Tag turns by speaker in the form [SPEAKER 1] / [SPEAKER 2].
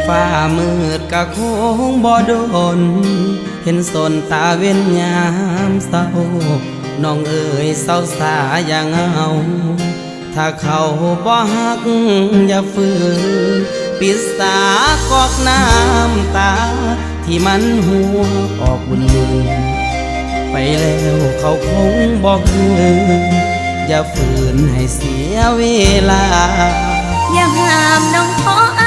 [SPEAKER 1] ฟ้ามืดกะคงบ่โดนเห็นสนตาเว้นยามเศร้าน้องเอ๋ยเศร้าสาอย่างเอาถ้าเขาบ่ฮักอย่าฝืนปิดสากอกน้ำตาที่มันหัวออกบุญไปแล้วเขาคงบ่คืนอย่าฝืนให้เสียเวลา
[SPEAKER 2] อย่าห้ามน้องขอ